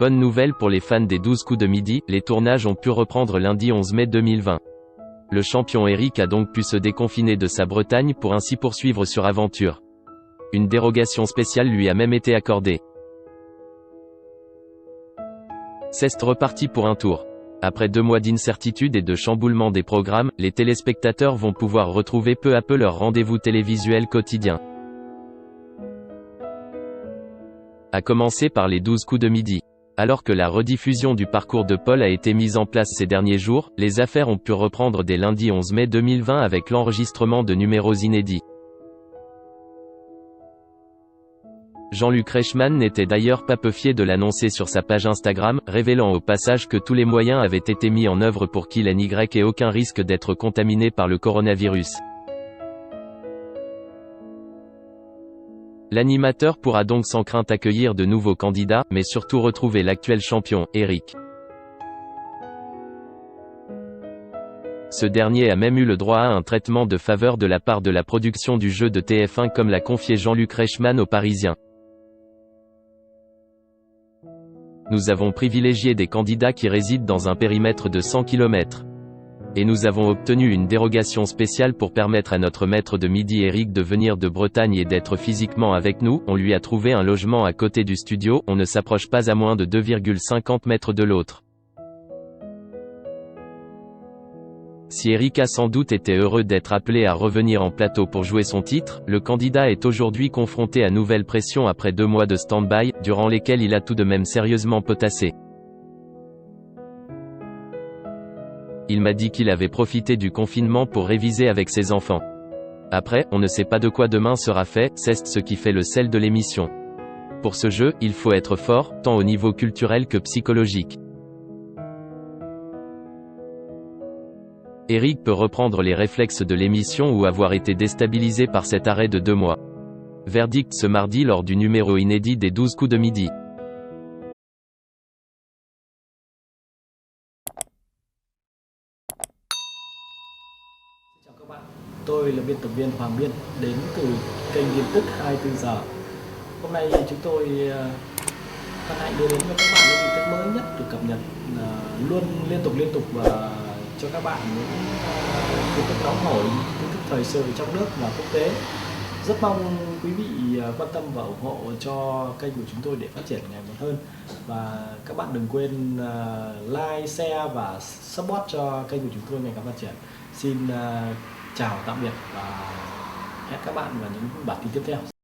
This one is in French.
Bonne nouvelle pour les fans des 12 coups de midi, les tournages ont pu reprendre lundi 11 mai 2020. Le champion Eric a donc pu se déconfiner de sa Bretagne pour ainsi poursuivre sur aventure. Une dérogation spéciale lui a même été accordée. C'est reparti pour un tour. Après 2 mois d'incertitude et de chamboulement des programmes, les téléspectateurs vont pouvoir retrouver peu à peu leur rendez-vous télévisuel quotidien. À commencer par les 12 coups de midi. Alors que la rediffusion du parcours de Paul a été mise en place ces derniers jours, les affaires ont pu reprendre dès lundi 11 mai 2020 avec l'enregistrement de numéros inédits. Jean-Luc Reichmann n'était d'ailleurs pas peu fier de l'annoncer sur sa page Instagram, révélant au passage que tous les moyens avaient été mis en œuvre pour qu'il n'y ait aucun risque d'être contaminé par le coronavirus. L'animateur pourra donc sans crainte accueillir de nouveaux candidats, mais surtout retrouver l'actuel champion, Eric. Ce dernier a même eu le droit à un traitement de faveur de la part de la production du jeu de TF1 comme l'a confié Jean-Luc Reichmann aux Parisiens. Nous avons privilégié des candidats qui résident dans un périmètre de 100 km. Et nous avons obtenu une dérogation spéciale pour permettre à notre maître de midi Eric de venir de Bretagne et d'être physiquement avec nous. On lui a trouvé un logement à côté du studio, on ne s'approche pas à moins de 2,50 mètres de l'autre. Si Eric a sans doute été heureux d'être appelé à revenir en plateau pour jouer son titre, le candidat est aujourd'hui confronté à nouvelle pression après 2 mois de stand-by, durant lesquels il a tout de même sérieusement potassé. Il m'a dit qu'il avait profité du confinement pour réviser avec ses enfants. Après, on ne sait pas de quoi demain sera fait, c'est ce qui fait le sel de l'émission. Pour ce jeu, il faut être fort, tant au niveau culturel que psychologique. Eric peut reprendre les réflexes de l'émission ou avoir été déstabilisé par cet arrêt de 2 mois. Verdict ce mardi lors du numéro inédit des 12 coups de midi. Chào các bạn, tôi là biên tập viên Hoàng Biên đến từ kênh tin tức 24 giờ. Hôm nay chúng tôi hân hạnh đưa đến cho các bạn những tin tức mới nhất được cập nhật luôn liên tục và cho các bạn những tin tức nóng hổi, tin tức thời sự trong nước và quốc tế. Rất mong quý vị quan tâm và ủng hộ cho kênh của chúng tôi để phát triển ngày một hơn. Và các bạn đừng quên like, share và support cho kênh của chúng tôi ngày càng phát triển. Xin chào tạm biệt và hẹn các bạn vào những bản tin tiếp theo.